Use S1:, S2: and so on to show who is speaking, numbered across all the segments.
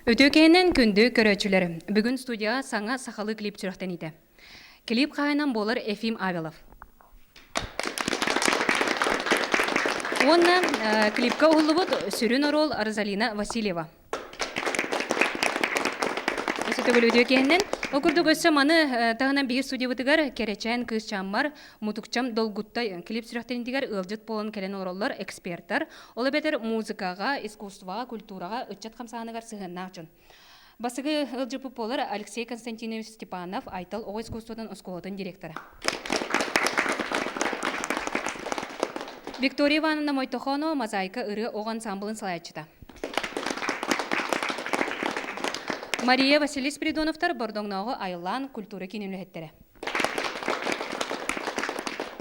S1: Өтөкейінен күнді көрөчілер. Бүгін студия саңа сақалы клип түріқтен еді. Клип қайынан болыр Ефим Авелов. Онна клипка ұлы бұд сүрін орол Розалина Васильева. Өсітігіл өтөкейінен Окурдук өссө маны тағынан бейі студия бұтығар керечән кыз чаммар мутукчам долгуттай клип сүрәқтеніндігер ылжыт болын кәлен ороллар эксперттар. Олы бәтір музыкаға, искусстваға, культураға үтчат қамсағанығар сығыннақ жын. Басығы ылжыпы болар Алексей Константинович Степанов айтал оғы искусстводан осколатын директоры. Виктория Ивановна Мойтохоно мозаика ыры оған самбылын салаятчыта. Мария Василий Спиридоновтар бордоңнағы Айлан культура кинемлехеттері.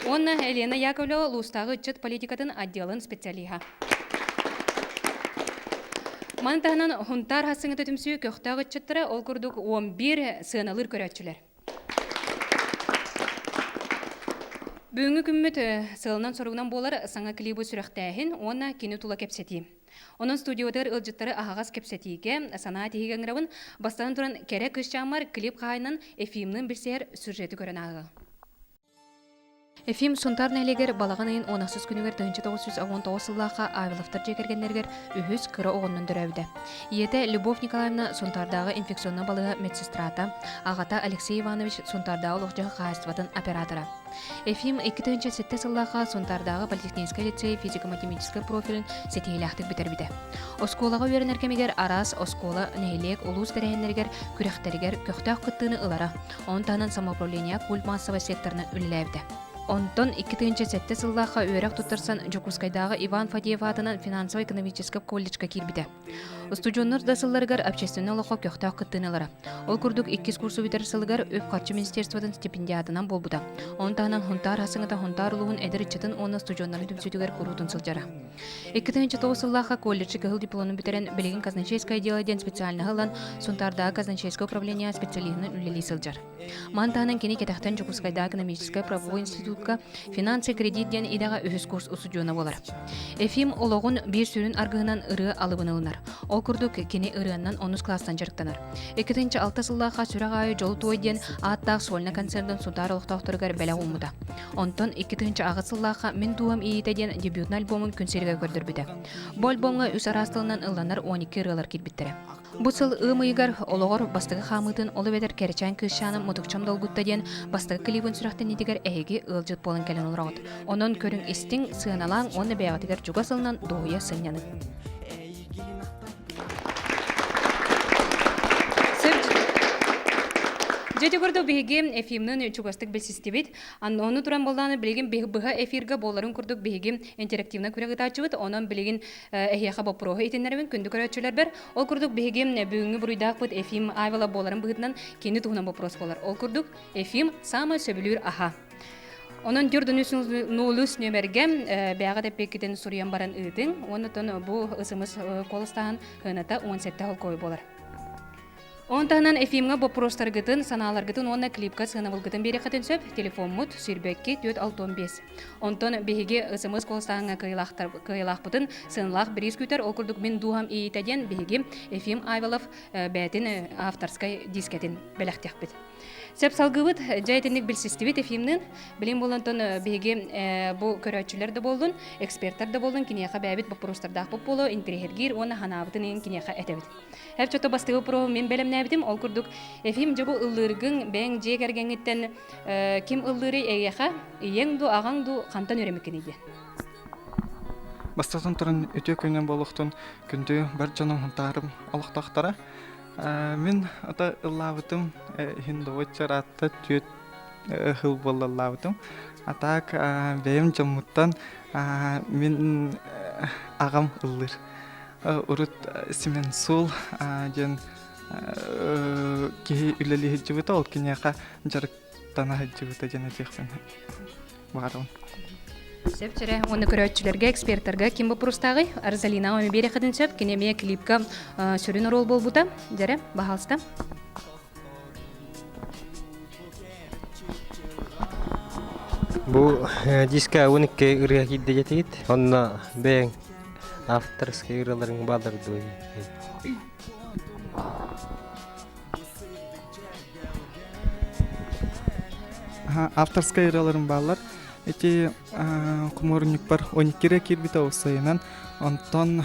S1: Онна Елена Яковлева лустағы үтчет политикатын отделын специалиға. Мантағынан хунтар хасыңы төтімсі көқтағы үтчеттері ол күрдік 11 сығыналыр көрәтчілер. Бүгінгі күммет сығылынан соруғынан болар саңа клибы сүріқтәйін, онна кені тула кепсеті. Onun studiodar ılcıtları ahağaz kepsetiğe sana tihigengravın бастан тұран кәрі күшчамар клип қайынан Эфимнің бір сәр сюжеті көрін ағы. Эфим сұнтар нәлегер балаған айын 16 күнігер 1919 сыллаға Авеловтар жекергенлергер үхіз кыры оғынның дүрәуді. Ете Любовь Николаевна сұнтардағы инфекционны балығы медсестрата, ағата Алексей Иванович сұнтардағы лоқжығы қайыстыватын оператора. Эфим 2007 сыллаға сұнтардағы политехнический лицей физико-математический профилін сетейләқтік бітер-біді. Осколаға өрін әркемегер арас, оскола, нәйлек, улус дәрәйінлергер, күректергер, көқтақ күттіні ылара. Он тағынан самоуправления культ массовый секторны үліләвді. Онтон 2007 сыллаға өрәк тұттырсан Жокускайдағы Иван Фадеев атынан финансово-экономический колледжға кирбіді. Студионнар да сылларгар общественный лоқо көқтақ күттінілері. Ол күрдік 2 курсу бітер сылгар өп қатшы министерстводан стипендиатынан болбуда. Он тағынан хунтар хасыңыта хунтар ұлығын әдір үтчетін оны студионнарын түмсүтігер құрутын сылжара. 2009 сыллаға колледжі кығыл дипломын бітерен білеген казначейское дело ден специальны ғылан Сунтардағы казначейское управление специализінің үлелі сылжар. Ман тағынан кені кетақтан Жокускайдағы экономическое правовой институтка финансы кредит ден идаға үхіз курс студиона болар. Эфим олығын бір сүрін арғығынан ыры алыбын ылынар. Ол күрдік кені ырыаннан 10 класстан жарықтанар. 2006 сыллаға сүрәғ айы жолы туайден аттақ сольна концерден Сунтар олықтақтырғар бәлі ұмыда. Онтон 2 ағы сыллаға мен дуам иетеден дебютын альбомын күнсерге көрдір біді. Бұл альбомға үс арастылынан ыланар 12 ырылар келбіттірі. Бұл сыл ымыйгар олығыр бастығы қамытын олы бәдір кәрічан күшшаны мұтықчам долгуттаден бастығы клибін сүрақтен едігер әйге ылжыт болын кәлін олырағыд. Онын көрін істің сығыналаң оны бәйғатығар жүға сылынан доғыя сынняны. Жеде көрді бейге эфимнің чугастық білсістебет. Оны тұран болданы білеген бұға эфирға боларын көрдік бейге интерактивна көрегі тачуыд. Онын білеген әйяға бапыроғы етенлерімен күнді көрәтшілер бәр. Ол көрдік бейге бүгінгі бұруйдақ бұд эфим айвала боларын бұғытынан кені тұғынан бапырос болар. Ол көрдік эфим самы сөбілер аха. Onun gördüğünüz nolus nömerge beyaz tepkiden soruyan baran ıdın. Onu ton bu ısımız kolastan hınata 17 hal koy bolar. Ondan efimga bu prostar gıtın sanalar gıtın ona klipka sınavıl gıtın biri katın söp telefon mut sürbekki 465. Ondan behige ısımız kolastan kıyılaq bıtın sınlaq biriz küter okurduk min duham iyiteden behige efim Ayvalov bәтін авторскай дискетін беләқтек бит. Сәп салгыбыт жайтынник білсістібет эфимнің білім болантын беге бұл көрәтшілер де болдың, эксперттар да болдың, кенеға бәбіт бұл простардақ бұл болу, интерегергер, оны ханабытын кенеға әтәбіт. Әп чөті бастығы про мен бәлім нәбітім, ол күрдік эфим жабу ұллырғың бәң жек әргәңеттен кем ұллыры әйеға, ең ду, ағаң ду, қантан өремекен еді.
S2: Бастықтан тұрын өте көйнен болуқтың күнді бір жаным ғынтарым олықтақтара. Мен ата ыллабытым хиндовачар атта түйет ығыл болы ыллабытым. Атак бәйім жамыттан мен ағам ыллыр. Урут сімен сол жен кей үлелі хеджібіті ол кенеға жарықтана хеджібіті жен әтекпен бағарым.
S1: Сөп чәрі, оны көрәтшілерге, эксперттерге кем бұлұрыстағы? Розалина өме бере қадын сөп, кенеме клипка сүрін орол бол бұта. Жәрі, бағалыста.
S3: Бұл диска 12 ұрға кейді жетегет. Онына бәң авторскай ұраларын балырды.
S2: Авторская ираларым баллар. Эти куморник бар 12 кирбита осайынан онтон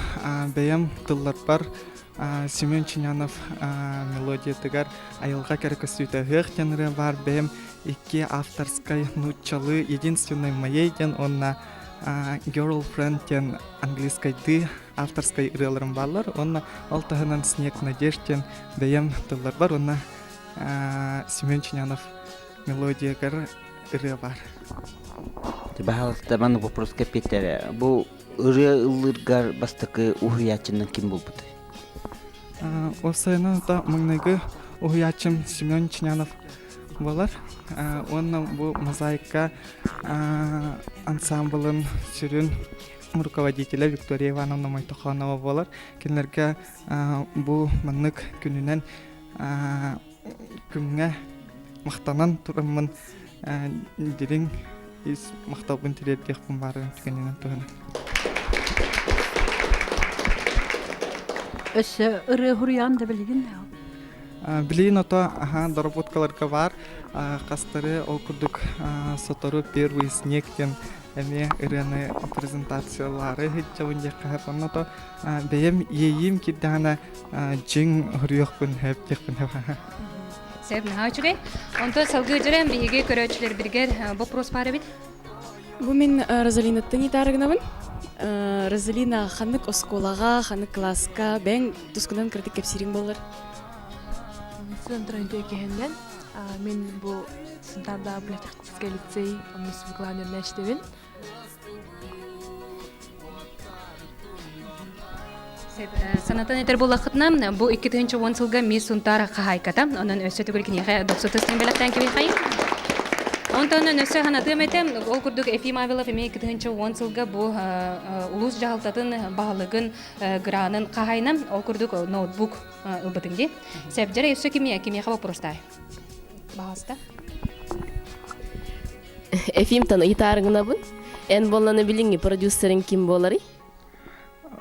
S2: бәям тыллар бар. Семен Чинянов мелодия тыгар айылга керекөстүтө хыхтенре бар бәям 2 авторская нучалы единственной моей ден онна girlfriend ден английской ды авторская ираларым баллар. Онна алтыгынан снег надежден бәям тыллар бар. Онна Семен Чинянов мелодия гар ыры бар.
S4: Бахалта маны вопрос капиталя. Бу ыры ылыргар бастыкы ухуячының ким болбуд?
S2: Осайынан да маңнайгы ухуячым Семен Чинянов болар. Онна бу мозаика ансамблын сүрін руководителя Виктория Ивановна Майтаханова болар. Кенлерге бу маңнык күнінен күнгә мақтанан турымын дирин из мақтабын тиреттех бары түгеннен туган.
S5: Өсө ыры хурян да билген.
S2: Билин ото доработкаларга бар. Кастары ол курдук сотору первый снег тен эме ырыны презентациялары хитчабын жакка онно бейем ийим кидана жин хурьёкпун хептехпин.
S1: Сәп нахачугай. Онто салгы жүрәм биге көрөчлөр биргер вопрос бары бит.
S6: Бу мен Розалина Танитаргнабын. Розалина ханнык осколага, ханнык класска бен тускунан кредит кепсирин болар.
S7: Сынтран төкенден мен бу сынтарда библиотекский лицей муниципалный университетин.
S1: Санатан этер булакытна бу 2010 жылга мис сунтар кахайката анын өсө түгүлкине 90 белектен кеби кайын. Онтон өсө ханатым этем ол курдук Ефим Авилов эми 2010 жылга бу улус жалтатын баалыгын гранын кахайнам ол курдук ноутбук убытынги. Себдер өсө кимия вопрос-тай. Баалыста.
S8: Ефим Танитаргнабын. Эн болланы билинги продюсерин ким болары?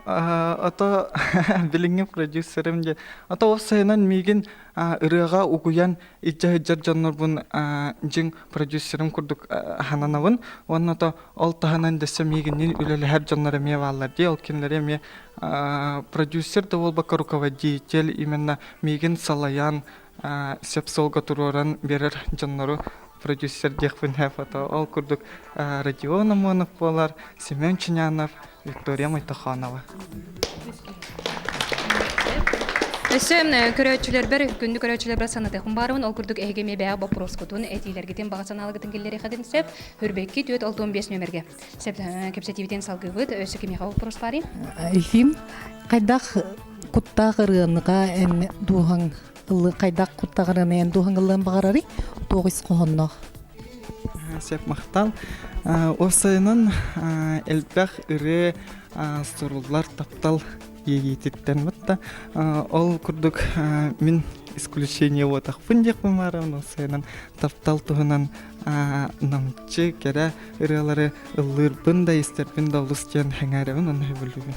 S2: Ото билинги продюсерим же ото осайынан мигин ырыга угуян ижжар жаннорбун жин продюсерим курдук хананабын онно то ол таханан десе мигин үлеле хер жаннары ме валлар ди ол кинлере ме продюсер да болбака руководитель именно мигин салаян сепсолга туроран берер жаннору продюсер дехпин хефото ол курдук Родион Амонов болар, Семен Чинянов, Виктория Майтаханова.
S1: Өсөм көрөчүлөр бер күндү көрөчүлөр бар санаты барын ол курдук эгеме бая вопрос кутун этилергитен багасаналыгытын келлери хадин сеп хүрбекки 465 номерге. Сеп кепсетивитен салгыбыт өсө кеме вопрос бары.
S5: Ефим кайдак куттагырыныга эн духан кайдак куттагырыны эн духангылын багарары тогыз кохонно.
S2: Сеп мактал осайынан элбах ыры сорулар таптал егитеттен бутта ол курдук мен исключение вот ахпын дек бумарам осайынан таптал тугунан намчы кера ырылары ылырбын да истербин да улустен хаңарабын аны билбейм.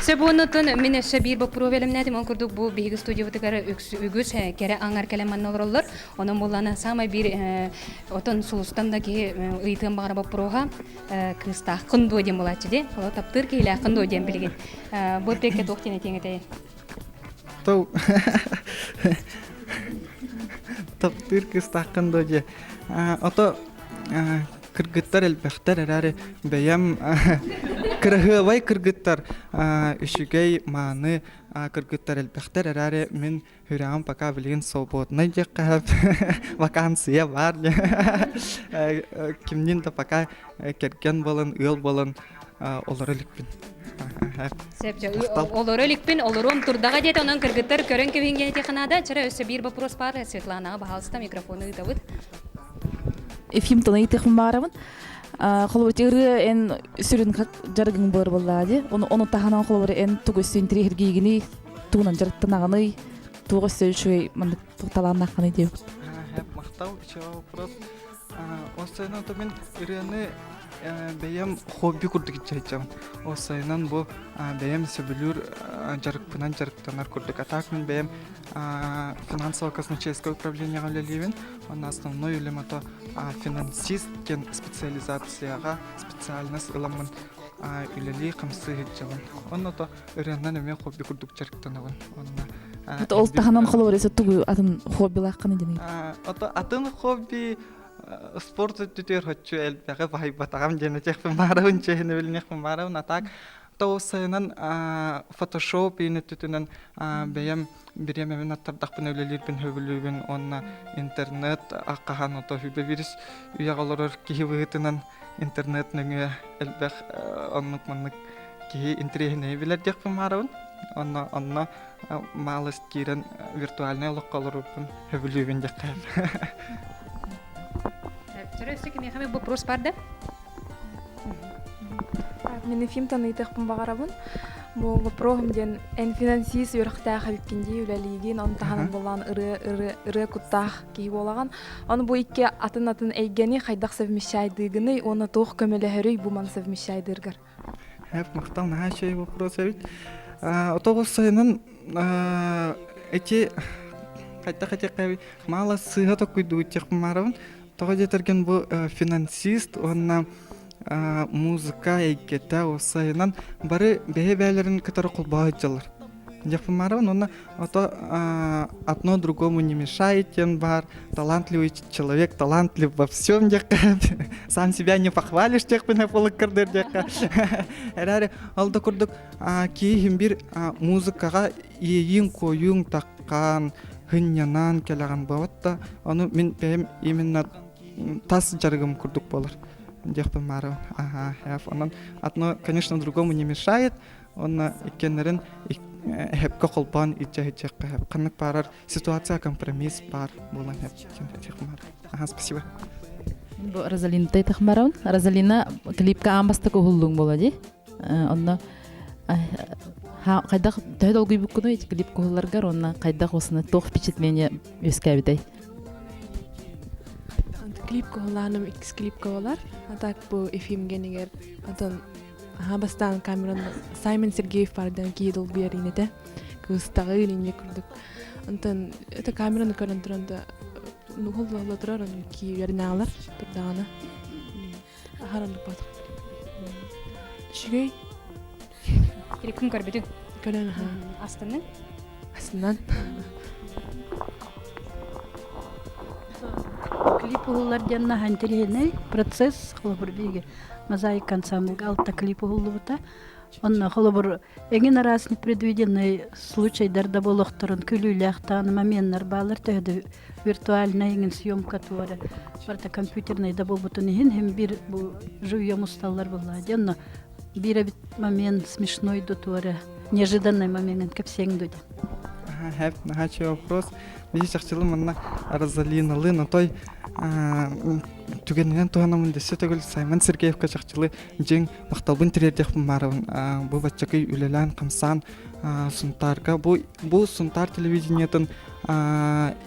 S1: Себонутун мен өсө бир бу провелемнедим ол курдук бу биги студиябытыгар үгүс кере аңар келеман олорлор онун булана самай бир отон сулустан да ки ыйтын багара прога кыста кындо дем булачы де ол таптыр келе кындо дем билген бу пекке токтене теңете
S2: Тау таптыр кыста кындо де ото кыргыттар элбехтер эрәре бәям кыргыбай кыргыттар үшүгей маны кыргыттар элбехтер эрәре мен хүрәм пока билген свободный жакка вакансия бар кимнин да пока керген болон ыл болон олар эликпин
S1: Сепче олор эликпин олором турдага дете онун кыргыттар көрөн кебинген технада чара өсө бир вопрос бар Светлана баалыста микрофону табыт
S9: Ефим Танитаргнабын барабын. Холботыры эн сүрүн жаргын бар боллади. Оны таханан холбор эн тугөсүн тригигини тугунан жарттанаганы тугөсөчөй мында тукталанаканы деп.
S2: Мактау чоо вопрос. Осайынан то мен ирени бәйем хобби курдук иччайчам. Осайнан бу бәйем сөбүлүр жарыкпынан жарыктанар курдук. Атак мен бәйем финансово-казначейское управление галеливен. Он основной улем это финансист кен специализацияга специальность ыламын үлели камсы хиджалын. Он это өреннен эме хобби курдук жарыктанабын.
S9: Это ол таханан холор эсе тугу атын хобби лакканы дени.
S2: Это атын хобби спорт түтер хочу элбеге бай батагам жена тех маарын чехне билнех маарын атак тоосайнан фотошоп ини түтүнен бэям биремен аттардак бын өлелербин хөбүлүбүн онна интернет аккахан ото хүбевирис уягалар кихибытынан интернет нөңө элбех оннук маннык ки интернет билер тех маарын онна малыст кирен виртуальный локалорбун хөбүлүбүн жакка.
S1: Төрөсөк мен хаме вопрос бар да?
S7: Мен Ефим таныйтықпын бағарабын. Бұл вопросым ден эн финансист өріқтағы хабипкенде үләлейген, оны тағанын болған ыры күттақ кей болаған. Оны бұл икке атын әйгені қайдақ совмещайдығыны, оны тоқ көмелі әрей бұман совмещайдырғыр.
S2: Мақтал наға шей вопрос әбіт. Отобус сайынан әте қайта қайбі мала сыға тоққойды өттеқпін марабын. Тоға жетерген бұл финансист, онна музыка әйгетті осайынан бары бәйі-бәйлерін кітары құлбағы жалар. Жапын марабын, онна одно другому не мешает, тен бар, талантливый человек, талантлив во всем, сам себя не похвалишь, текпіне полық кірдер, әрәрі алды күрдік кейхім бір музыкаға ең қойың таққан, хыннянан келаған баватта, оны мен бәйім именно тас жаргым курдук болар. Дехпен мару. Онан одно, конечно, другому не мешает. Он икенерин хепка колбан ича-ича-ка. Канык парар ситуация компромисс пар болан хеп. Спасибо.
S9: Розалина тайтах марун. Розалина клипка амбаста кохуллуң болады. Онна кайдак тойдол гүйбүккүнү эти клип кохулларгар онна кайдак осуна тох впечатление өскәбитай.
S7: Клип кохулларым икс клип кохуллар. Атак бұл Ефим генегер атон бастан камераны Саймон Сергеев бардын кейдол беринете. Кыстагы инне күрдүк. Антон это камераны көрөн туранда нухулла турар аны ки верналар турдаганы. Ахарандык батык. Шигей
S1: Клипкин көрбөдүң.
S7: көрөн
S1: Астынан.
S7: астынан.
S5: Клип улар жанна хантирene процесс холобур биге мозаик ансамбль алта клип улубута онна холобур эген арас непредвиденный случайдарда болохторун күлүлэхтан моменттер балар төдө виртуальный эген съемка туара барта компьютерный да болбутун хем бир бу живьем усталлар булла жанна бир момент смешной до туара неожиданный момент кепсең дуди.
S2: Хэп нахачи вопрос. Видишь, ахчылым анна Розалиналый, но той түгеннен туганамын десе төгіл Саймон Сергеевка чақчылы жең мақталбын тірердек марабын. Бұл бачакай үлелән қамсан сунтарга. Бұл сунтар телевидениятын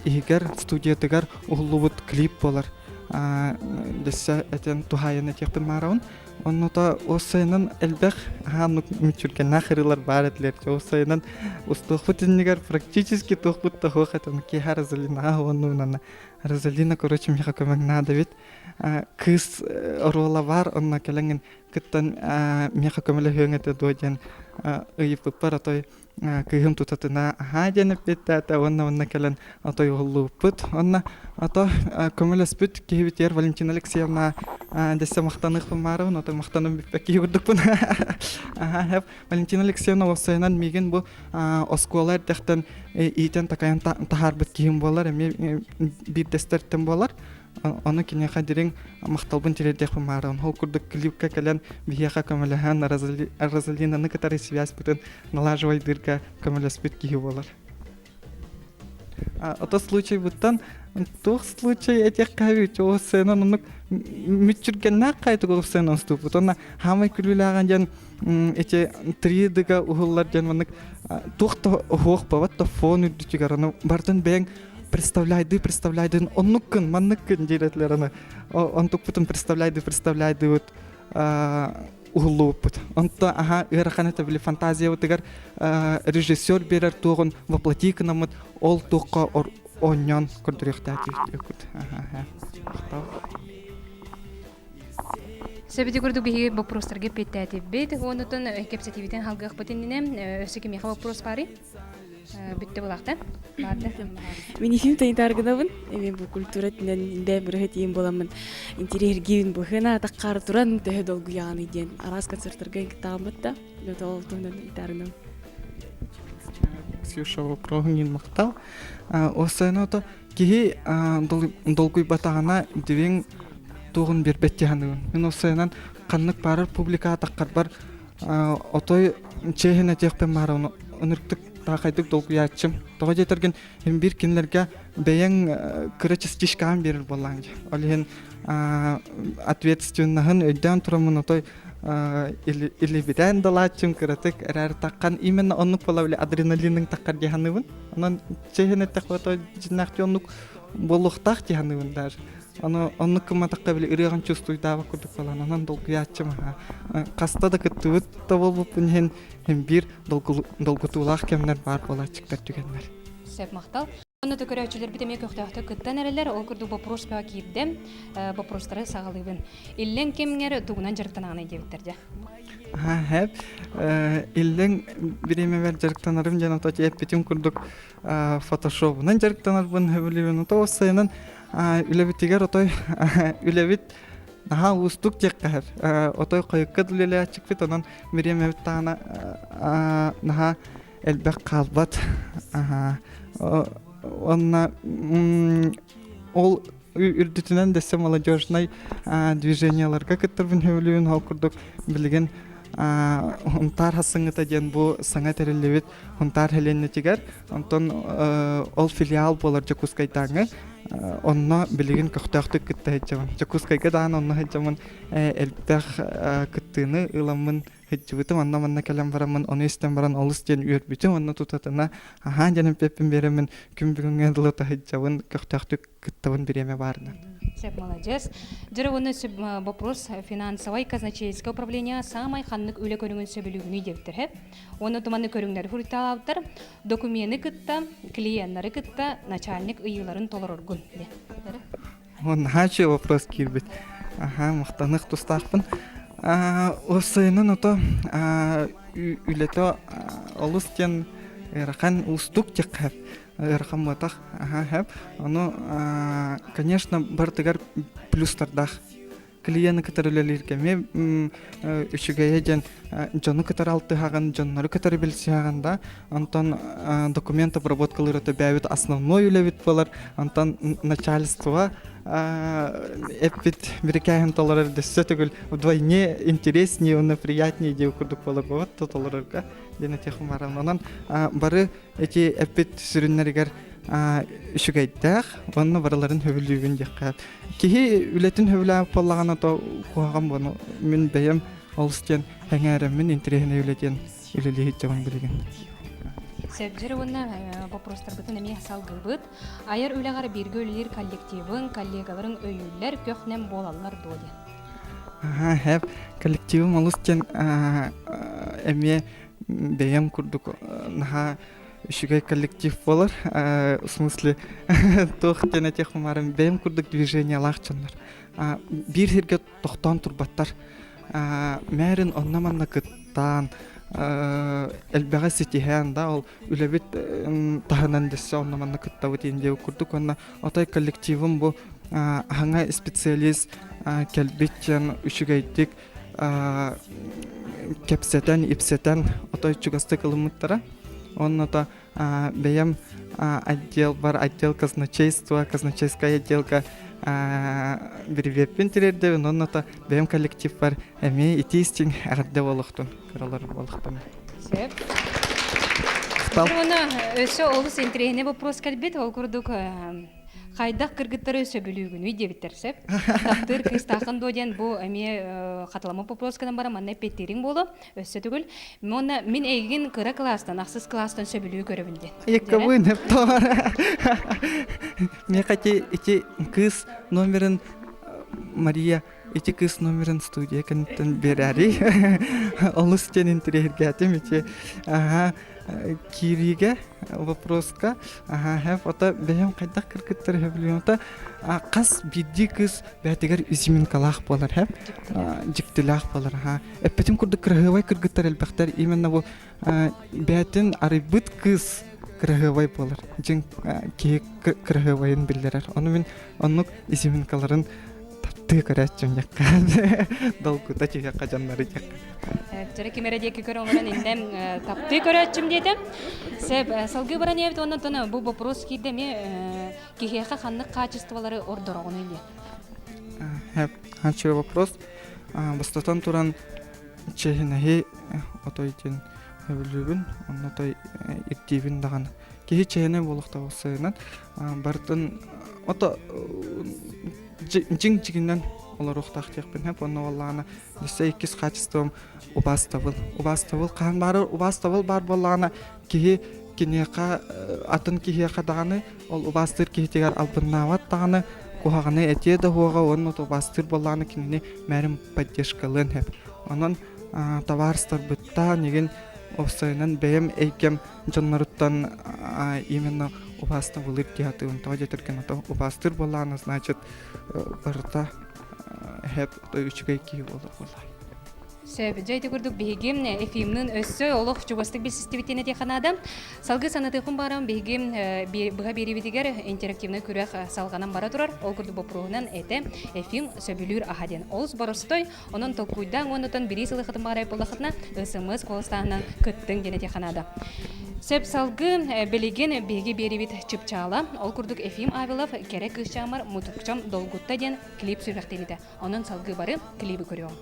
S2: егер студиятыгар ұғылуыт клип болар. Десе әтен тухайын әтекпін марабын. Оннота осайнан элбэх ханук мичурген нахырылар бар этлер. Осайнан устохпут иннигар практически тохпут тохохатан ки Розалина оннунана. Розалина короче миха көмөк надо бит. Кыз рола бар, онна келенген кыттан миха көмөлө хөңөтө доден ыйып пара той кыгым тутатына хаденеп беттата онна келен атой уллупут. Онна ата көмөлөспүт кебитер Валентина Алексеевна десе мактанык марын, ата мактанып бекки үрдүкпүн. Валентина Алексеевна осайнан миген бу осколар дехтен итен такаян тахарбыт кийим болар, эми бир дестерттен болар. Оны кине хадирин макталбын тирдек марын. Хол курдук клипка келен бияка көмөлөһөн Розалинаны катары связь бүтүн налажывай дырка көмөлөспүт кийи болар. Это случай буттан тох случай этих кавич осенан онук мичургенна кайты голсенан ступ бутона хамай күлүлөгөн жан эти 3Дга угуллар жан мынык тохто хох баватта фон үдүчүгараны бартын бең представляйды оннуккын манныккын диретлераны он тук бутун представляйды вот ухуллууппут. Онто аха ырахана табили фантазия утыгар режиссер берер тугун воплоти кынамыт ол туққа оньон көрдүрүктәти үкүт.
S1: Сөбүтү көрдүк биһиги вопростарга петтәти бит, онутун кепсетивитен халгык бутинне өсөкө меха вопрос бари. Бүтте булакта. Барды.
S6: Мен ефим тайынтаргынабын. Мен бұл культура тінен бәй бір өтейін боламын. Интерьергивін бұхына таққары тұран төхі долгу яғаны ден. Арас концерттарға тағымбыт да. Бөті ол тұғынан тайынтаргынабын.
S2: Ксюша вопрогнин мақтал. Осыны ото кихи долгуй батағана дивен туғын бербетте ханығын. Мен осыынан қаннық барыр публика таққар бар. Отой чехіне текпен марауны үнірктік тақайдық долгуй ятчым. Тоға жетерген бір кенлерге бәйен кырачыстишкаан берір болан. Олеген ответственнахын өйден тұрамын отой или битен далачым кыратык эрэр таккан именно оннук болабыле адреналинның таккар диханыбын. Онан чехене таквато жинактионнук болуктак диханыбын даже. Оннук кыма такка биле ырыган чувствуйдава курдук болан. Онан долгу ячым. Каста да кыттыбыт да болбуппун хен бир долгутуулак кемнер бар болачыктар түгеннер.
S1: Сеп мактал. Оны төкөрөчүлөр битеме көктөктө кыттан эрелер, ол курдук вопрос ба кирдем, вопростары сагалыбын. Иллен кемгер тугунан жарыктанаган эдебиттерде.
S2: Хеп, иллен биреме бер жарыктанарым жана то чеп битим курдук фотошопунан жарыктанарбын хөбүлүбүн то осайнан үлебитигер отой үлебит наха устук жеккер. Отой койкка дулеле ачыкпыт анан биреме тана наха элбек калбат. Онна ол үрдүтүнөн десе молодежный движенияларга кыттырбын хөбүлүбүн ал курдук билген унтар хасыңыта ден бу саңа терелебит унтар хеленнетигер онтон ол филиал болар Жакускайтаңы онно билген көктөктүк кыттайчамын Жакускайга даан онно хеджамын элбек кыттыны ыламын хеджибитим онно манна келем барамын оны истен баран олус ден үрбүтүм онно тутатына аха жаным пеппин беремин күн бүгүнгө дылыта хеджабын көктөктүк кыттабын биреме баарынан.
S1: Сеп молодец. Жырыгыны вопрос финансовой казначейское управление самай ханнык үле көрүнгөн сөбүлүгүнү дептер. Оны туманы көрүңдөр фурталаптар, документы кытта, клиенттары кытта, начальник ыйыларын толороргун.
S2: Он хачы вопрос кирбит. Аха, мактанык тустакпын. Осыйнын ото үлето олустен рахан устук теккап. Рахам матах, хеп. Оно, конечно, бартыгар плюстардах. Клиенты катарылелерге ме үшігейден жону катар алты хаган, жоннары катар билси хаганда, антон документ обработкалары это бәвит основной үлевит болар, антон начальство эпит берекайын толарар десе түгіл вдвойне интереснее, он приятнее деу курдук болар боват толарарга дене теху марам. Онан бары эти эпит сүрүннәргер үшігейдәк, онны бараларын хөбілігін деккәп. Кихи үлетін хөбіләп болағана то қуағам бұны мен бәйім олыстен әңәрімін интерегіне үлетін үлілігі жауын білген.
S1: Сәбжері онна вопростар бұтын әме салғы бұд. Айыр үләғар бергі өлілер коллективын, коллегаларын өйілер көқнен болалар доды.
S2: Хәп, коллективым олыстен әме бәйім күрдік. Үшігай коллектив болар, в смысле, тоқ тәне техумарым бәйім күрдік движение лақчанлар. Бір жерге тоқтан тұрбаттар. Мәрін оннаманна кыттан, әлбәға сетихән да, ол үләбет тағынан десе оннаманна кыттавыт ендеу күрдік. Онна отай коллективым бұл аңа специалист кәлбеттен үшігайдік кәпсетен, ипсетен отай чугасты кылымыттара. Он это бәйем отдел бар, отдел казначейства, казначейская отделка бервеппен терерде, он это бәйем коллектив бар, әме итистин әрде болуқтын, қаралар болуқтын.
S1: Сеп. Оны өсі олыс интерегіне вопрос кәлбет, ол күрдік қайдақ кіргіттары өсі білігін үйде біттерсеп. Тақтыр кристақын доден бұл әме қатылама вопрос-кадан бара манна петтерін болу өсі түгіл. Мен әйген кыра кластан, ақсыз кластан өсі білігі көрі
S2: Екі бұйнып тоғар. Мен қате ете кыз номерін Мария эти кыз номерын студия кэнтэн берари. Олус тен интерьергатым эти Кириге вопроска хэв ота бэм кайдак кыргыттар хэвлиота кас бидди кыз бэтигер изимин калах болар хэв жиктилах болар эппетим курдук кыргывай кыргыттар элбактар именно бу бэтин арыбыт кыз кыргывай болар жин ки кыргывайын биллерер ону мен оннук изимин каларын ты көрәтчүн якка долгута чига кажаннары якка
S1: Жere kimere diye kikör onların indem taptı körәтчим дедем. Себ салгы баран ебет оннан тона бу вопрос киде ми кихеха ханнык качестволары ордорогон эле.
S2: Хэп ханчы вопрос бастатан туран чехинахи отойтен өбүлүбүн оннотой иртибин даган кихи чехине болохта болсайнан бартын ото жиң-жигинен олар ухтахтык хэп онно валлана десе икис качеством убаставыл кан бары убаставыл бар боллана кихи кинека атын кихека даганы ол убастыр кихитегер албыннават даганы кухаганы этеде хуга онно убастыр болланы кинени мәрим поддержкалын хэп онон товарстар бытта неген обсайнан бэм эйкем жонноруттан именно убаставылыр диятын тожетеркен ото убастыр болланы значит барта хэп үчгэй ки болар.
S1: Себ жайты көрдүк бегим эфимнин өссө олох жубастык бир системитене теханада салгы санатыкын барам бегим буга берибитигер интерактивный күрөк салганан бара турар ол көрдү бопрогунан эте эфим сөбүлүр ахаден олс боростой онон толкуйдан онотон бири сылыхытын барай болахытна ысымыз колстаанан кыттың дене теханада Сеп салгы белеген беги берибит чыпчала ол көрдүк эфим авилов керек ышчамар мутукчам долгутта ден клип сүрөктенде онон салгы бары клипи көрөм.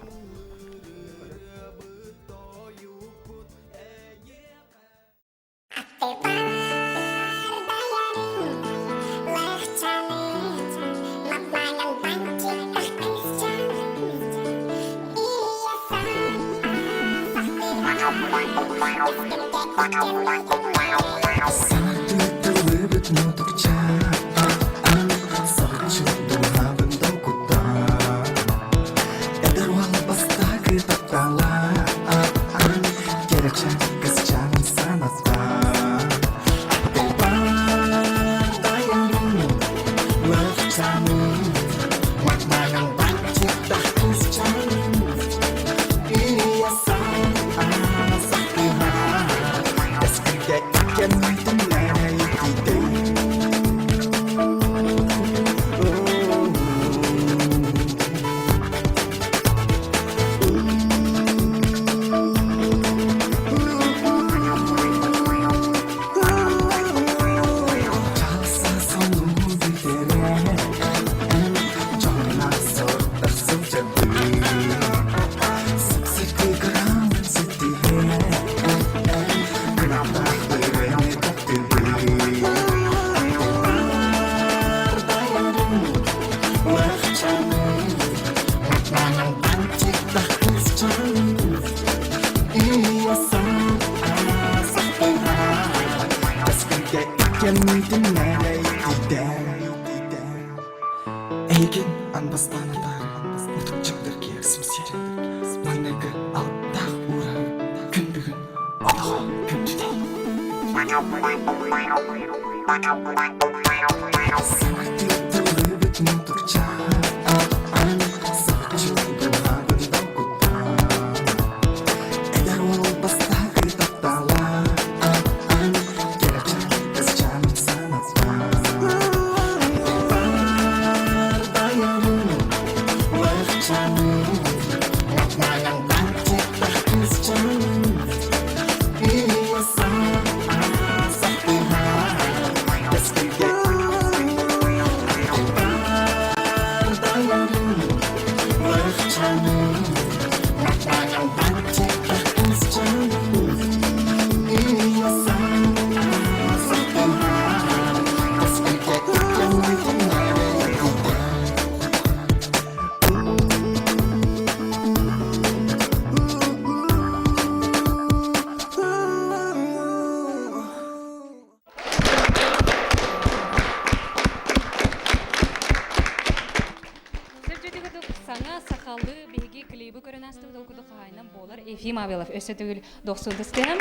S1: Саңа сақалы беги клибы көрін асты ұдылғыды қайынан болар Ефим Абилов өсі түгіл доқсылдыстығым.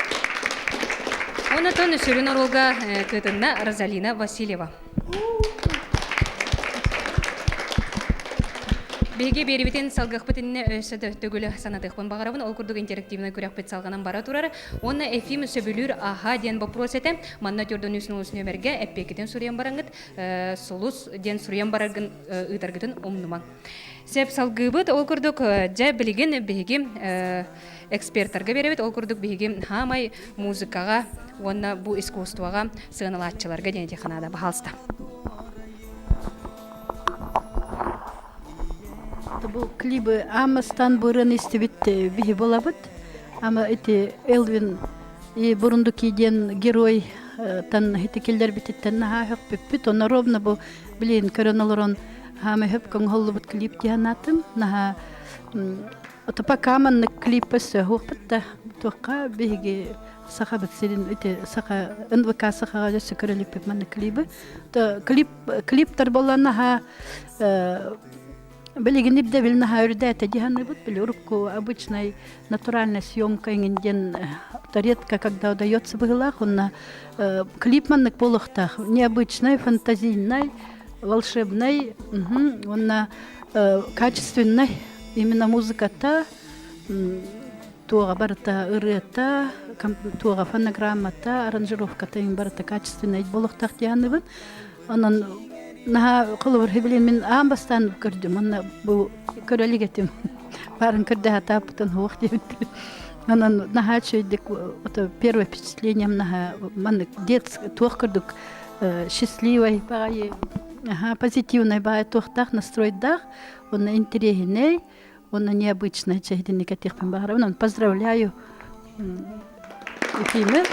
S1: Онатон үсірін оролға күтінна Розалина Васильева. Беге беребетен салгық бітінне өсі түгілі санатықпын бағарабын, ол күрдік интерактивны көрек бет салғанан бара тұрары. Оны Ефим сөбілір аға ден вопрос еті, манна түрдің үсін олысын өмерге әппекеден сұриян бараңғыт, солус ден сұриян барағын ұйтарғытын омныман. Сәп салгыбыт ол күрдік жа білеген беге эксперттарға беребет, ол күрдік беге хамай музыкаға, оны бұл искусствоға сығынылатчыларға денеде қанада бағалысты.
S5: Бұл клибы амастан бұрын істебітті бейі болабыд. Ама эти Элвин и бұрынды кейден герой тан хитекелдер бітеттен наға хөк бүппіт. Оны ровно бұл білейін көріналырын хаме хөп көңғолы бұд клип дияңатым. Наға отапа каманны клип өсі хоқпытта тұққа бейге сақа бітсерін өте сақа НВК сақаға өсі көріліп бекманны клибы. Клиптар болан наға Белегин ибде вильна хайрда это диханы вот белюрку обычной натуральной съемкой инден редко когда удается было он клипманных полухтах необычной фантазийной волшебной он качественной именно музыка та туга барта ырета туга фонограмма та аранжировка та им барта качественной полухтах диханы вот он Наha qolur hibilin min ambastan gördüm. Ona bu köreli getim. Barın körde hata потом hoq deydi. Она наha чойдик это первое впечатление наha man детский тух көрдүк счастливой багай позитивной багай тухтах настройдах. Он интересный, он необычный чейдин никаких багаров. Он поздравляю. Ефиме.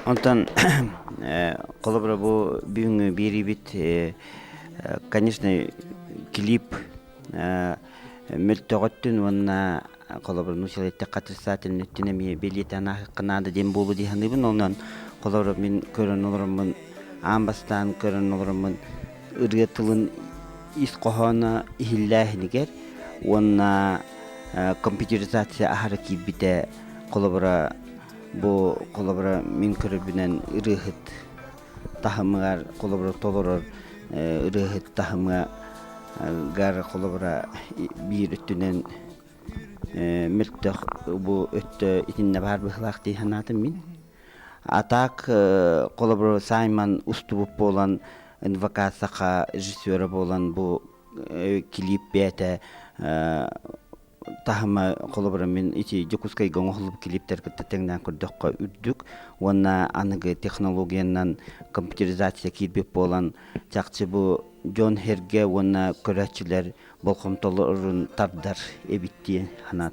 S4: Онтан колобра бу бүгүнгү берибит конечно клип мөлтөгөттүн онна колобра нусилетте катырсатын өттүнөми билетана кынады дем болу диханыбын онан колобра мен көрөн олормун амбастан көрөн олормун ыргытылын ис кохона ихиллахинигер онна компьютеризация ахара кибите колобра bu kolabora min körübünen ırıhıt tahımlar kolabora toloror ırıhıt tahımga gar kolabora bir üttünen mültök bu öttü itinne var bıhlak diye hanatım min atak kolabora sayman ustubup bolan vakasaka rejissörü bolan bu klip bete tahma kolabora min iti jokuskay gongolub klipter ketengdan kurdukka ürdük ona anıgı teknologiyandan kompüterizatsiya kirbep bolan çakçı bu John Herge ona köräçiler bolkomtolorun tabdar ebitti hanat.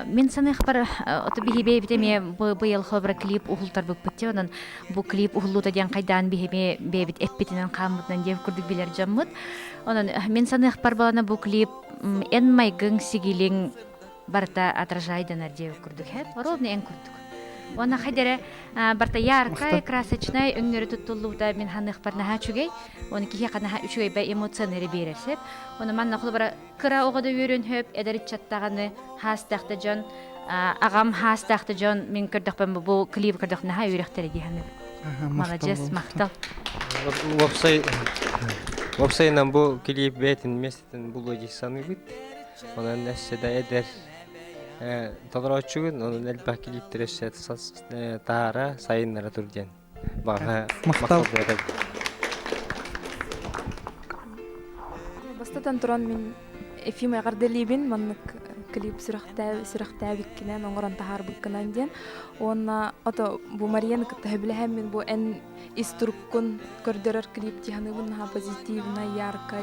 S10: Мен саных бар ото бихибе битеме быйыл хобра клип ухултар буппетте онан бу клип ухулута диян кайдан бихиме бебит эппетинен камытынан деп күрдүк билер жаммыт онан мен саных бар балана бу клип эн майгың сигилиң барта отражайданар деп күрдүк хет воровны эн күрдүк Она хайдере барта яркая, красочная, үңнөрү туттулууда мен ханых барна хачугей, оны кихе кана үчүгей ба эмоционери бересеп. Оны манна кулу бара кыра огода үйрөнөп, эдерит чаттаганы хастакты жон, агам хастакты жон мен көрдөкпөн бу клип көрдөкна ха үйрөктөр дигени. Молодец, мактал.
S3: Вопсайнан бу клип бетин местен булоди саныбыт. Она нәсседа эдер Тодорочугун, он элбах клиптерешет тара сайыннара турден. Бага мактал берет.
S6: Бастатан туран мен Ефим Агарделибин, маннык клип сырахтабиккинен оңорон тахарбыккынан ден. Онна ото бу Марияны кыттабилэхэм мен бу эн истуруккун көрдөрөр клип тиханыбын ха позитивна, яркай.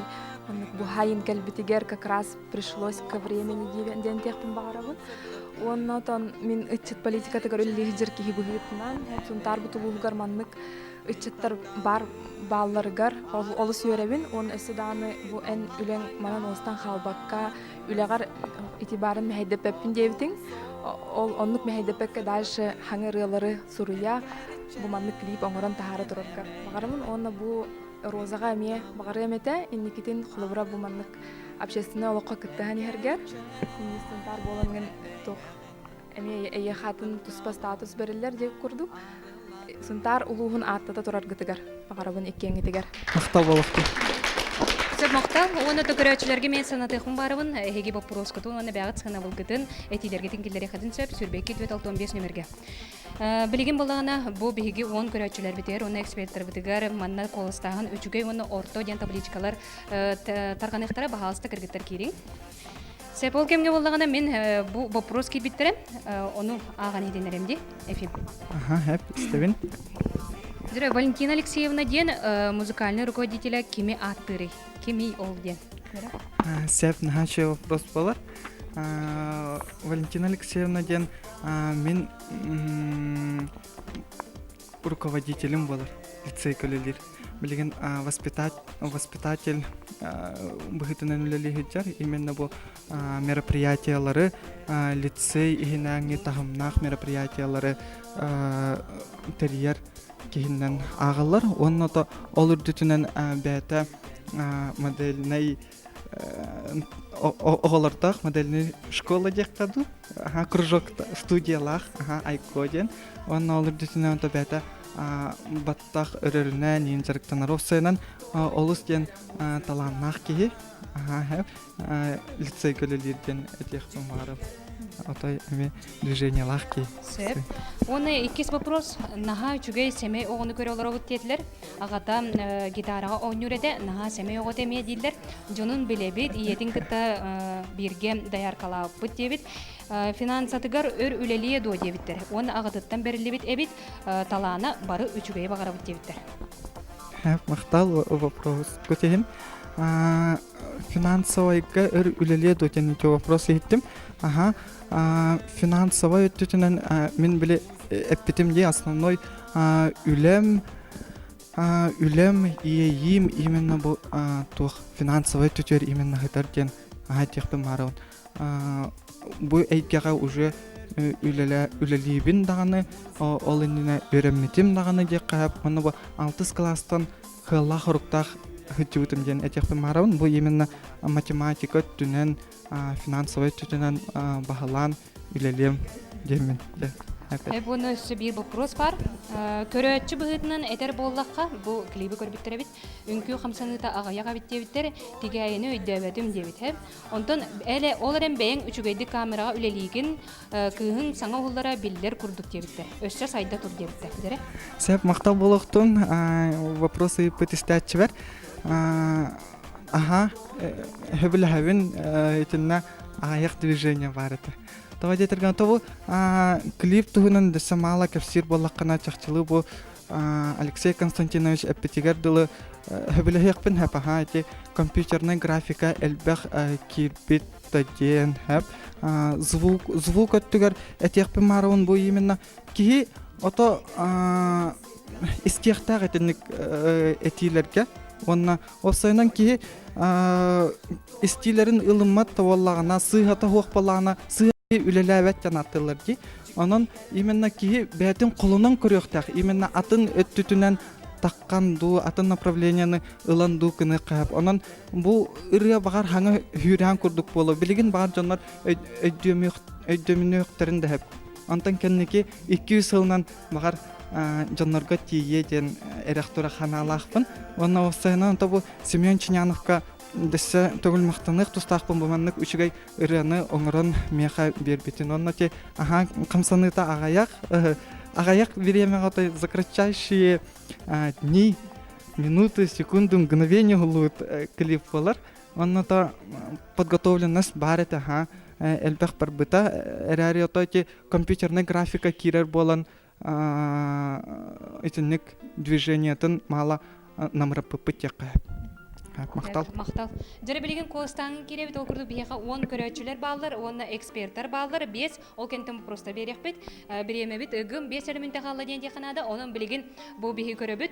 S6: Бу хайын кэлбитигер как раз пришлось ко времени ден техпин багарабын. Онна тон мен ычыт политиката көрөллери жерки быгытынан, сунтар бутулугар маннык ычыттар бар балларгар олы сүйребин, он эседаны бу эн үлен манан остан халбакка үлегар итибарын мехайдеппин дебитин. Ол оннук мехайдеппекке дальше хаңырылары суруя
S7: буманны клип оңорон тахары турарга. Багарымын онна бу розага эме багары эмете инникитин холобура буманнык общественный олоққа кыттахани хергер. Иннистантар боланген тох эме эйе хатын туспа статус берилер деп курдук. Сынтар улуһун аттата турар гытыгар. Багарабын иккеңитигер.
S2: Мактал болукту.
S1: Сөп мактал, оны да көрөчүлөргө мен санатыхын барыбын, эги вопрос кытын, оны бягыт сана булгытын, этилерге тиңкилери хадын сөп, сүрбекки 265 нөмерге. Билигин болағына бу биги 10 көрөчүлөр битер, оны эксперттер битигер, манна колыстагын үчүгөй оны орто ден табличкалар тарганыктары бахалыста кыргыттар кирин. Сөп ол кемге болағына мен бу вопрос ки биттерем, оны аган еденеремди, эфим.
S2: Хэп, Стивен.
S1: Здравия, Валентина Алексеевна ден музыкальный руководителя Кими Аттыры. Кими ол ден.
S2: Сэп нахачы вопрос болар. Валентина Алексеевна ден мен руководителем болар. Лицей көлелер. Билеген воспитатель быхытынан үлелегеджар. Именно бу мероприятиялары лицей ихинаңи тахымнах мероприятиялары терьер кихиннен ағылар. Онна да ол үрдітінен бәті модельней оғылардақ модельней школа дектаду. Кружок студиялақ айкоден. Онна ол үрдітінен да бәті баттақ өрірінен енжарықтанар осайынан олыс ден таланнақ кейі. Лицей көлелерден әтеқпен барып. Отой эми движение лахки.
S1: Сөп. Оны иккис вопрос наха үчүгөй семей огону көрө олорогут тетилер. Агата гитарага ойнуреде наха семей огот эме дилдер. Жонун билебит иетин кытта бирге даяркалааппыт дебит. Финансатыгар өр үлелие до дебиттер. Оны агатыттан берилибит эбит талаана бары үчүгөй багарабыт дебиттер.
S2: Мактал вопрос. Көтехин финансовайга өр үлелие до теники вопрос еттим. Финансовый өттүтүнөн мен биле эппитимди основной үлем иеим именно бу тух финансовый өттүтөр именно хытарден айтыппын марон. Бу эйткага уже үлелибин даганы ол ине өреммитим даганы деп кап, мына бу 6 класстан хылла хуруктах хытчутым ден айтыппын марон. Бу именно математика түнен финансовый түтінен бағалан үлелем демен.
S1: Бұны өсі бір вопрос бар. Көрөтчі бұғытынан әтер боллаққа бұл клипі көрбіттері бит. Үнкі қамсаныта ағаяға бітте біттер, тегайыны өйдәбәтім дебіт. Онтан әлі оларен бәйін үчігейді камераға үлелейген күйін саңа олара білдер күрдік дебіттер. Өсі сайда тұр дебіттер.
S2: Сәп мақтал болуқтың вопросы пөтістәтші бар. Хөбіл хәвін етіліне аяқ движение бар еті. Тава детерган тобу клип туһунан дәсә мала кәфсир боллаққана чақчылы бу Алексей Константинович әппетигердылы хөбілі хәқпін хәп әте компьютерный графика әлбәқ кирбит тәден хәп звук өттігер әтеқпін марауын бу именно ки ото истияқтақ әтінік әтилерге онна осайнан ки истилерин ылыммат таваллагына сыйхата хуақпалағына сыйхата үлеләбәт жанаттылар ди. Онын именно ки бәтін қолынан көріқтақ, именно атын өттүтінен таққан ду, атын направленияны ылан ду кыны қайып. Онын бұл ұрия бағар хаңы хүрян күрдік болу. Білігін бағар жанлар өйдөміні өқтерін дәхіп. Онтан кәннеке 200 жылынан бағар жанларға тие ден әріқтура ханалақпын. Онна осайынан бұл Семен Чиняновқа десе төгіл мақтанық тұстақпын бұманнық үшігай ұрияны оңырын меха бербетін. Онна те қамсаныта ағаяқ время ғатай закратчайшие дни, минуты, секунды, мгновения ғылуыт клип болар. Онна та подготовленность бар еті, әлбәқ бар бұта. Әрәрі отай те компьютерный графика кирер болан итинник движениятын мала намраппы текка. Мактал.
S1: Мактал. Жара билеген костаңын керебит ол курду бияка 10 көрөчүлөр баллар, онна эксперттер баллар 5, ол кентем просто берекпит. Биремебит ыгым 5 элементте халла ден деханада, онун билеген бу бихи көрөбүт.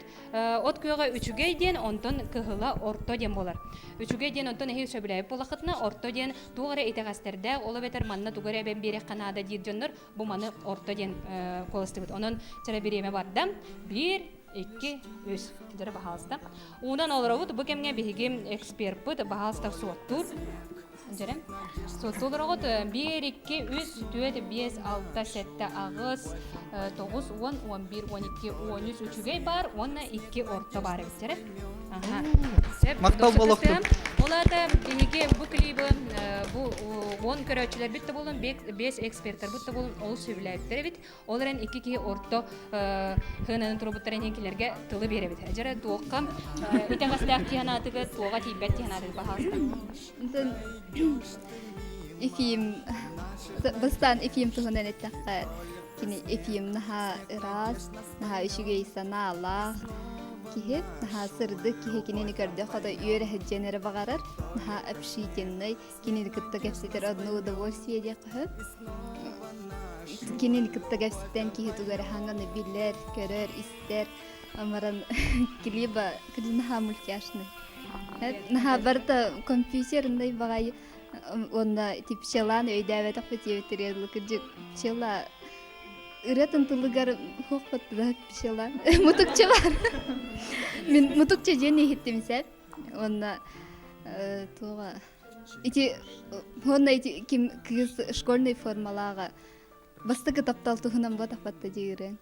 S1: От көөгө 3-гө ден онтон кыхыла орто ден болар. 3-гө ден онтон эһи сөбүлөп болакытына орто ден тугара этегастерде оло бетер манна тугара бен берек канада диржоннор бу маны орто ден костыбыт. Онун жара биреме бардам 1 2 3 жара бахалста. Унан олоробут бу кемге бихиги эксперт бут бахалста соттур. Жара соттулорогот 1 2 3 4 5 6 7 агыс 9 10 11 12 13 3-гө бар, онна 2 орто бар жара. Ага.
S2: Мактал болокту.
S1: Оларда бихиги бу клибы бу 10 көрөчүлөр битте болон 5 эксперттер бутта болон ол сөйлөптөр бит. Олардан 2 ки орто хынын турбуттарын енкилерге тылы беребит. Жара тоокка итегасляк тиянатыгы тоога тийбет тиянатыгы бахалста.
S11: Эфим бастан эфим туһунан эттакка кини эфим наха раз наха үшүгөй санаала кихи наха сырды кихи кинени көрдө хода үйөрө хедженери багарар наха общительный кинени кытта кепситер одно удовольствие де кыһы кинени кытта кепситен кихи тугары ханганы билер көрөр истер амаран клиба наха мультяшный наха барта компьютерный багай онда тип пчеланы өйдәвәтә фотиветерерлы кырҗык пчела ыратын тылыгар хокпатта пчела мутукча бар мен мутукча жени хиттимсә онда туга ити онда ити ким кыз школьный формалага бастыгы таптал туһунан батапатта жигирен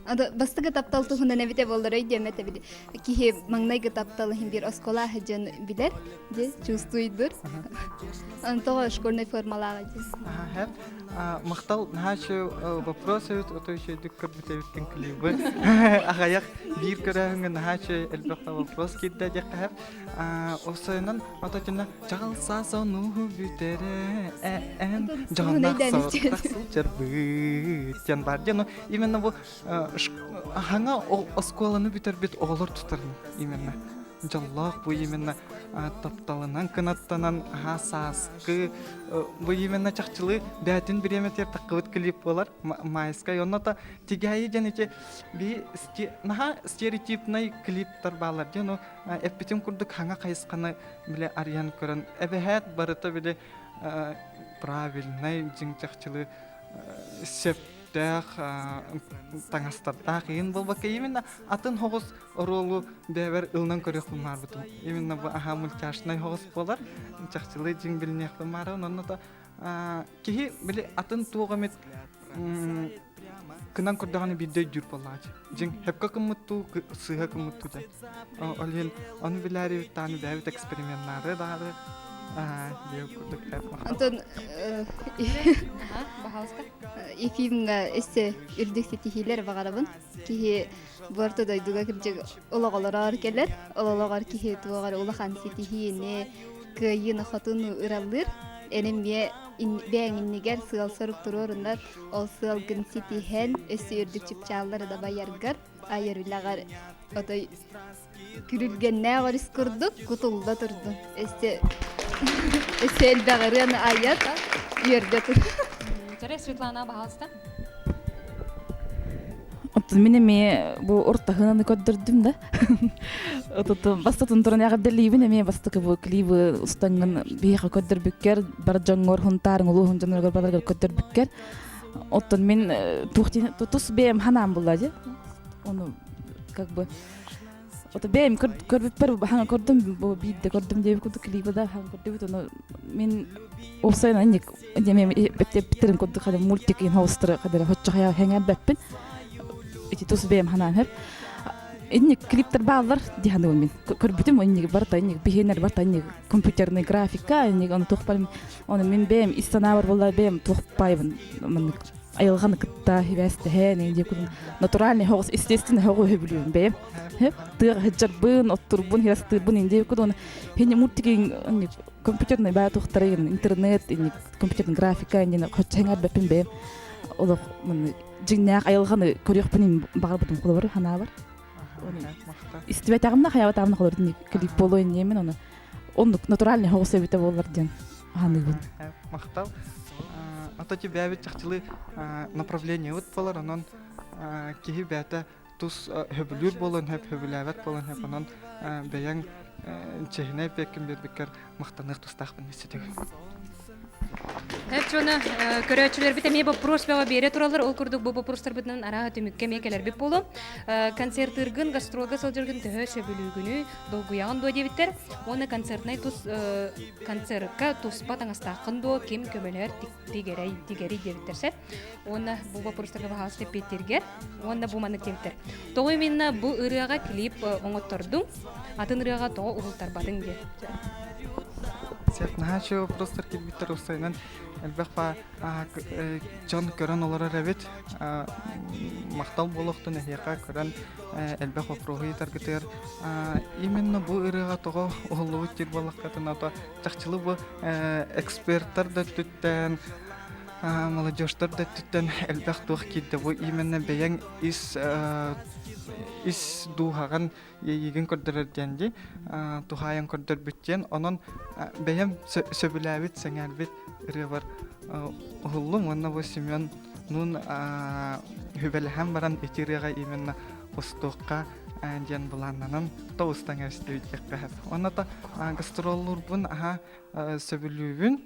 S11: ада бастыгы таптал туһунан эбите болдорой демете биди кихи маңнайгы таптал хим бир оскола хаҗан билер де чувствуйдур антого школьный формалага
S2: Ага, мактал наша вопросы ото еще диккер битевиткен клибы. Агаяк бир көрәһеңгә наша элбәттә вопрос китә диккәһәп. Осойнан атачына чагалса сону бүтере эн жанна сорта тян бар дено именно бу ханга осколаны битер бит оглар тутарны именно жаллах бу именно тапталынан кынаттанан хасаскы бу именно чакчылы бәтин биреметер такыбыт клип болар майска онната тигәй жанече би наха стереотипный клиптар балар дено эпитем курдык ханга кайысканы биле арьян көрөн эбехет барыта биле правильный жиңчакчылы сеп таңастарда кыйын болбака именно атын хогус оролу бевер ылнан көрөк булмар бутум именно бу аха мультяшный хогус болар чакчылы жиң билнек булмар онно кихи биле атын тугамет кынан көрдөгөнү бирдей жүр боллач жиң хепка кымытту сыга кымытту да олен аны билери таны бевит эксперименттары дагы
S11: Антон эфимга эссе үрдүксе тихилер багарабын кихи борто дойдуга киржек ологолорор келер олологор кихи тугар улахан ситихине кыйын хотуну ыралыр энемге бэңиннигер сыал сорук турорунда ол сыал гын ситихен эссе үрдүк чыпчаалар да баяргар айырылагар отой күрүлгенне горис курдук кутулда турду эссе элбагырын аят үйөрдө тур
S1: Жара Светлана бахалста.
S9: Менеме бу ортахынаны көддүрдүм да. Бастатын туран ягадделибин эме бастыкы бу клибы устанган бияка көддүрбүккер бар жоңгор хунтарын улуун жоңгор баларга көддүрбүккер. Оттон мен тутус бем ханам буллади. Ону как бы ото бем көрбүппер хана көрдүм бу бидде көрдүм деп куду клибы да хан көрдүбүт ону мен осайна ник эме беттерин куду када мультик ин хостра када хоччая хеңе беппин ити тус бем ханам хеп инник клиптер балдар диханы мен көрбүтүм инник бар та инник бихенер бар та инник компьютерный графика инник ону тохпалым ону мен бем истанабар болла бем тохпайбын мен айылганы кытта хибесте хене деп куду натуральный хогус естественный хогу хөбүлүм бем хеп тыгы хеджарбын оттурбун хирастырбын инде куду ону хене мультикин инник компьютерный баа тохтарын интернет инник компьютерный графика инник хоччаңар бепин бем олох мен жигнак айылганы көрөкпүн багарбытым кулабар хана бар истибет агымна хаябат агымна холордун клип болойн немен оны оннук натуральный хоос эбите болар ден аныгын.
S2: Мактал. Ата тебя ведь чахтылы направление вот болар, анан киһи бәтә тус хөбүлүр болон хөп хөбүләбәт болон хөп анан бәяң чехне пекин бербекер мактанык тустакпын дисетег.
S1: Hep şuna köröçüler bite me вопрос бага бере туралар ол курдук бу вопростар битнен ара төмүккө мекелер бит болу. Концерт ыргын гастролга сылжыргын төһө сөбүлүгүнү долгуягын до дебиттер. Оны концертнай тус концертка туспа таңастакын до ким көмөлөр тигерей дебиттерсе. Оны бу вопростарга баһаслап беттергер. Оны бу маны темтер. Тогы менна бу ырыга клип оңоттордум. Атын ырыга того ултар бадың де.
S2: Сет нахачо просто килбиттер усайнан элбэхпа жон көрөн олора ребит мактал болохтун эхяка көрөн элбэхпа прогый таргытыр именно бу ырыга того олуу тир балаккатын ата жакчылы бу эксперттер да түттен молодежьтер да түттен элбэх тух кидде бу именно беяң ис духаган еген көрдөрөр денди тухаян көрдөр бүттен онон беям сөбүләбит сеңәрбит ревар уллум онна бу Семен нун хүбелһәм баран этирега именно постокка ден буланнан тоустан эстебит кепкәһәп онната гастроллурбун сөбүлүбүн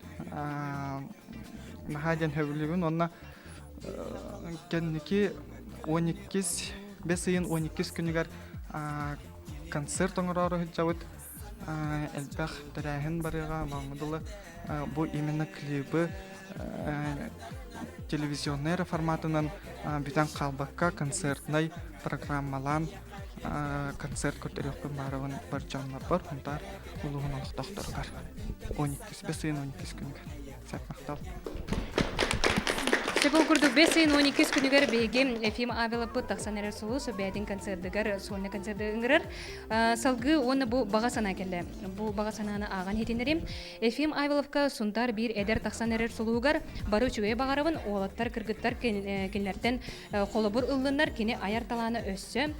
S2: нахаден хөбүлүбүн онна кенники 5-12 күнүгәр концерт оңорору хиджабыт элбэх дәрәһен барыга маңдылы бу именно клипы телевизионный форматынан битен калбакка концертный программалан концерт көтөрөккөн барыбын бар жанлар бар унтар улугун доктор 5-12 күнгө сәтмактал.
S1: Себол курдук 5-12 күнүгөр беге фильм авелапы таксанер солусу бәдин концертыгар сольный концертыгар салгы оны бу бага сана келе. Бу бага сананы аган хетинерим. Фильм авелапка сунтар бир эдер таксанер солугар бары чугай багарабын олаттар кыргыттар кенлерден холобур ыллындар кини аяр таланы өссө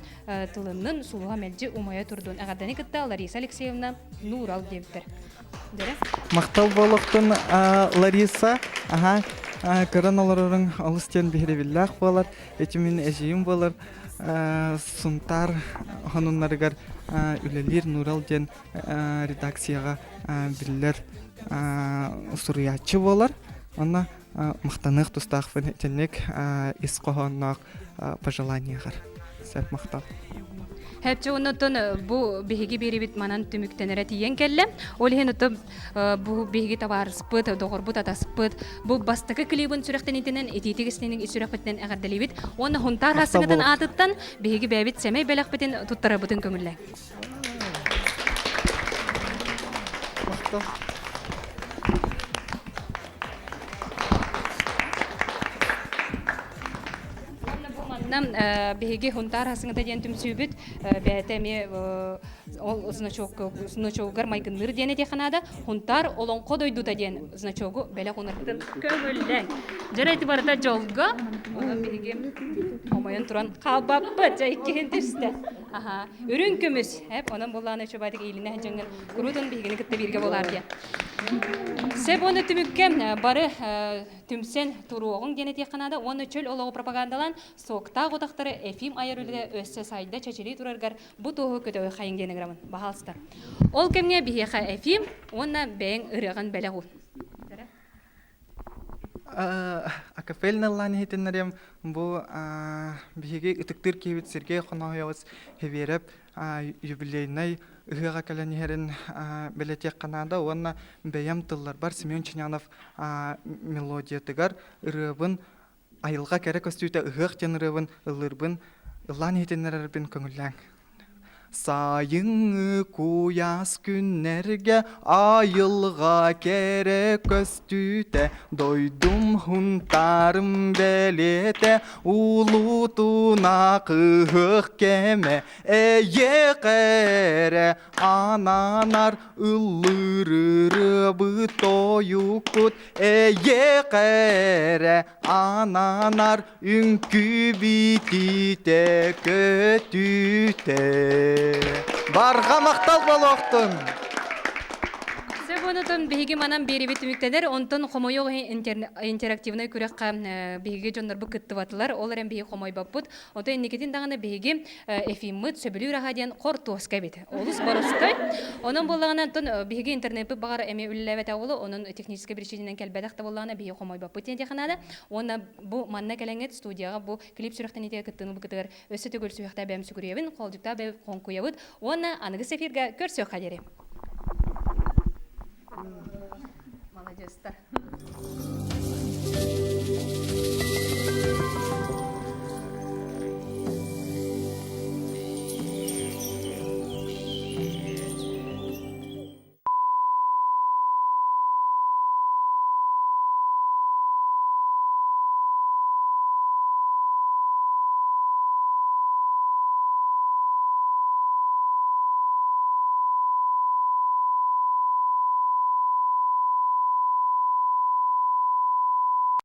S1: тылынын сулуга мелжи умая турдун. Агаданы кытта Лариса Алексеевна Нурал дептер.
S2: Мактал болохтун Лариса Коронолорын алыстен бихребиллах болар, этимин эжиим болар, сунтар хануннарыгар үлелер Нурал ден редакцияга биллер суруячы болар. Онна мактанык тустакфын этенек исқохоннак пожеланиягар. Сәп мактал.
S1: Хәтче оннотон бу беги беребит манан түмүктенере тиен келле. Ол хенотто бу беги табарыспыт, догорбут атаспыт. Бу бастакы клибын сүрәктен итенен этитигеснең сүрәктен әгәрдәлебит. Оны хунтар хасыгыдан атыттан беги бәбит сәмәй бәләк битен туттара бутын көңүлле. Беги хунтар хасыгыда ден түмсүбүт бәтеме ол значогар майгынныр дене теханада хунтар олонко дойдута ден значогу бәләк оныртын көңүлдән. Жарайты барда жолга беги омаян туран кабаппы жайкен төстө. Өрүн көмүс хеп анан буланы чөбадык илине жеңген крутун бегини кытта бирге болар ди. Сеп оны түмүккем бары түмсен туруогун дене теханада оны чөл олого пропагандалан сокта готактары эфим айырылды өссө сайда чечили тураргар бу тоого көтө хайын денеграмын бахалстар. Ол кемге бихеха эфим онна бең ырыган белегу.
S2: Акапельный лани хитинерем бу бихеге ытыктыр кебит Сергей Хонойовец хевереп юбилейный ыгыга каленерин белетек канада онна беям тыллар бар Семен Чинянов мелодия тыгар ырыбын айылга керек өстүтө ыгык тенрыбын ылырбын лани хитинерербин көңүлләң. Сайын куяс күннерге айылга керек көстүтө дойдум хунтарым белете улутуна кыгык кеме эйе кере ананар ыллырырыбы тойукут эйе кере ананар үнкү битите көтүте барга мактал болоктун.
S1: Онтон биһиги манан берибит үмүктенер, онтон хомойог интерактивный күрәккә биһиги жоннор бу кыттыбатылар, олар эм биһи хомой баппут. Онтон никетин дагына биһиги эфиммит сөбүлү рахадиан кортуска бит. Олус барыскай. Онон боллаганан тон биһиги интернетпи багар эме үлләбәт агылы, оның технический причиненен кәлбәдәк та боллагана биһи хомой баппут дигән ханада. Онна бу манна кәләңет студияга бу клип сүрәктән итә кыттыны бу кытыгар өсө төгөл сүрәктә бәм сүгүрәбин, колдукта бә конкуябыт. Онна аныгы сефирга көрсө хадери. Молодец, да.